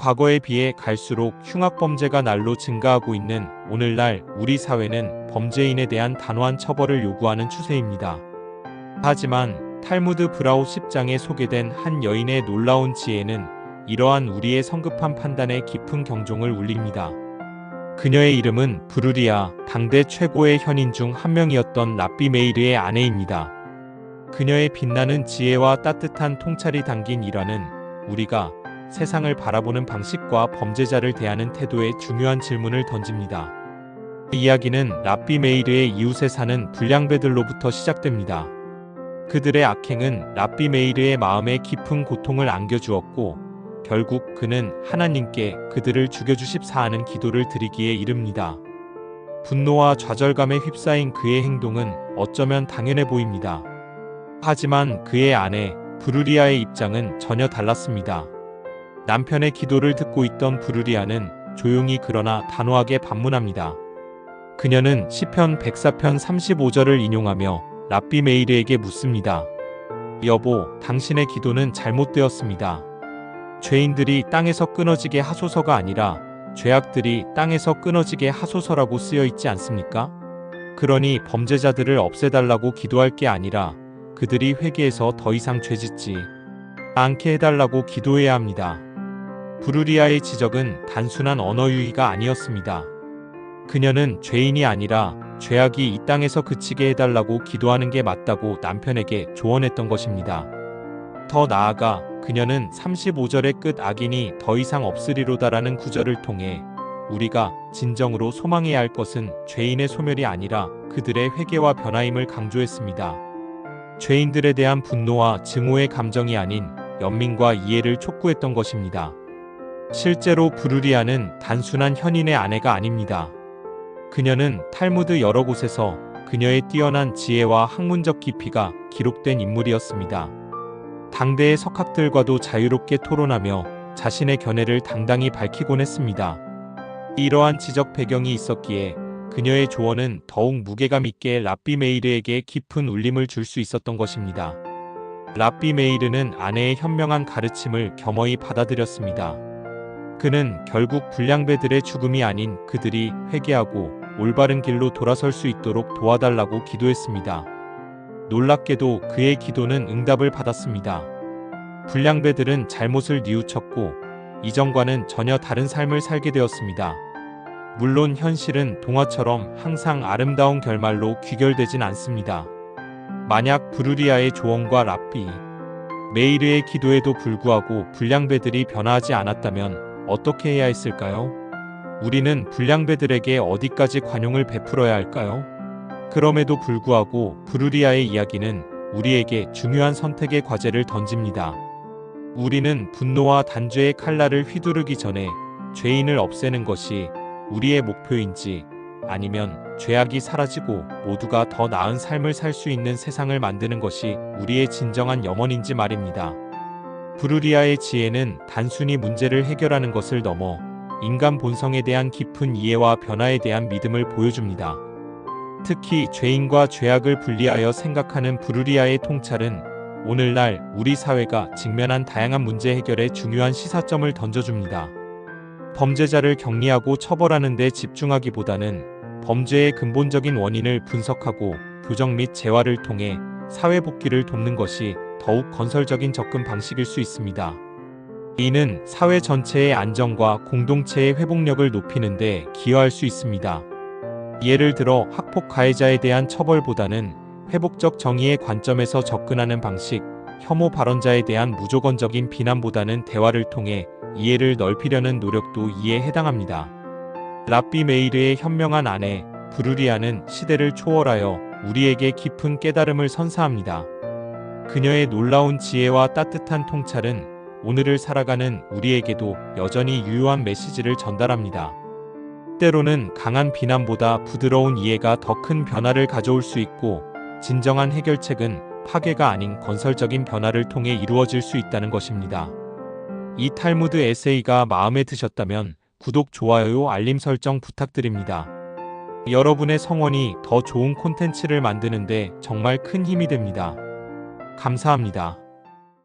과거에 비해 갈수록 흉악범죄가 날로 증가하고 있는 오늘날 우리 사회는 범죄인에 대한 단호한 처벌을 요구하는 추세입니다. 하지만 탈무드 브라우 10장에 소개된 한 여인의 놀라운 지혜는 이러한 우리의 성급한 판단에 깊은 경종을 울립니다. 그녀의 이름은 브루리아, 당대 최고의 현인 중 한 명이었던 랍비 메이르의 아내입니다. 그녀의 빛나는 지혜와 따뜻한 통찰이 담긴 일화는 우리가 세상을 바라보는 방식과 범죄자를 대하는 태도에 중요한 질문을 던집니다. 이야기는 랍비 메이르의 이웃에 사는 불량배들로부터 시작됩니다. 그들의 악행은 랍비 메이르의 마음에 깊은 고통을 안겨주었고 결국 그는 하나님께 그들을 죽여주십사 하는 기도를 드리기에 이릅니다. 분노와 좌절감에 휩싸인 그의 행동은 어쩌면 당연해 보입니다. 하지만 그의 아내 브루리아의 입장은 전혀 달랐습니다. 남편의 기도를 듣고 있던 브루리아는 조용히 그러나 단호하게 반문합니다. 그녀는 시편 104편 35절을 인용하며 랍비 메이르에게 묻습니다. 여보, 당신의 기도는 잘못되었습니다. 죄인들이 땅에서 끊어지게 하소서가 아니라 죄악들이 땅에서 끊어지게 하소서라고 쓰여 있지 않습니까? 그러니 범죄자들을 없애달라고 기도할 게 아니라 그들이 회개해서 더 이상 죄짓지 않게 해달라고 기도해야 합니다. 브루리아의 지적은 단순한 언어 유희가 아니었습니다. 그녀는 죄인이 아니라 죄악이 이 땅에서 그치게 해달라고 기도하는 게 맞다고 남편에게 조언했던 것입니다. 더 나아가 그녀는 35절의 끝 악인이 더 이상 없으리로다라는 구절을 통해 우리가 진정으로 소망해야 할 것은 죄인의 소멸이 아니라 그들의 회개와 변화임을 강조했습니다. 죄인들에 대한 분노와 증오의 감정이 아닌 연민과 이해를 촉구했던 것입니다. 실제로 브루리아는 단순한 현인의 아내가 아닙니다. 그녀는 탈무드 여러 곳에서 그녀의 뛰어난 지혜와 학문적 깊이가 기록된 인물이었습니다. 당대의 석학들과도 자유롭게 토론하며 자신의 견해를 당당히 밝히곤 했습니다. 이러한 지적 배경이 있었기에 그녀의 조언은 더욱 무게감 있게 랍비 메이르에게 깊은 울림을 줄 수 있었던 것입니다. 랍비 메이르는 아내의 현명한 가르침을 겸허히 받아들였습니다. 그는 결국 불량배들의 죽음이 아닌 그들이 회개하고 올바른 길로 돌아설 수 있도록 도와달라고 기도했습니다. 놀랍게도 그의 기도는 응답을 받았습니다. 불량배들은 잘못을 뉘우쳤고 이전과는 전혀 다른 삶을 살게 되었습니다. 물론 현실은 동화처럼 항상 아름다운 결말로 귀결되진 않습니다. 만약 브루리아의 조언과 랍비 메이르의 기도에도 불구하고 불량배들이 변화하지 않았다면 어떻게 해야 했을까요? 우리는 불량배들에게 어디까지 관용을 베풀어야 할까요? 그럼에도 불구하고 브루리아의 이야기는 우리에게 중요한 선택의 과제를 던집니다. 우리는 분노와 단죄의 칼날을 휘두르기 전에 죄인을 없애는 것이 우리의 목표인지 아니면 죄악이 사라지고 모두가 더 나은 삶을 살 수 있는 세상을 만드는 것이 우리의 진정한 염원인지 말입니다. 브루리아의 지혜는 단순히 문제를 해결하는 것을 넘어 인간 본성에 대한 깊은 이해와 변화에 대한 믿음을 보여줍니다. 특히 죄인과 죄악을 분리하여 생각하는 브루리아의 통찰은 오늘날 우리 사회가 직면한 다양한 문제 해결에 중요한 시사점을 던져줍니다. 범죄자를 격리하고 처벌하는 데 집중하기보다는 범죄의 근본적인 원인을 분석하고 교정 및 재활을 통해 사회 복귀를 돕는 것이 더욱 건설적인 접근 방식일 수 있습니다. 이는 사회 전체의 안정과 공동체의 회복력을 높이는 데 기여할 수 있습니다. 예를 들어 학폭 가해자에 대한 처벌보다는 회복적 정의의 관점에서 접근하는 방식, 혐오 발언자에 대한 무조건적인 비난보다는 대화를 통해 이해를 넓히려는 노력도 이에 해당합니다. 랍비 메이르의 현명한 아내 브루리아는 시대를 초월하여 우리에게 깊은 깨달음을 선사합니다. 그녀의 놀라운 지혜와 따뜻한 통찰은 오늘을 살아가는 우리에게도 여전히 유효한 메시지를 전달합니다. 때로는 강한 비난보다 부드러운 이해가 더 큰 변화를 가져올 수 있고 진정한 해결책은 파괴가 아닌 건설적인 변화를 통해 이루어질 수 있다는 것입니다. 이 탈무드 에세이가 마음에 드셨다면 구독, 좋아요, 알림 설정 부탁드립니다. 여러분의 성원이 더 좋은 콘텐츠를 만드는데 정말 큰 힘이 됩니다. 감사합니다.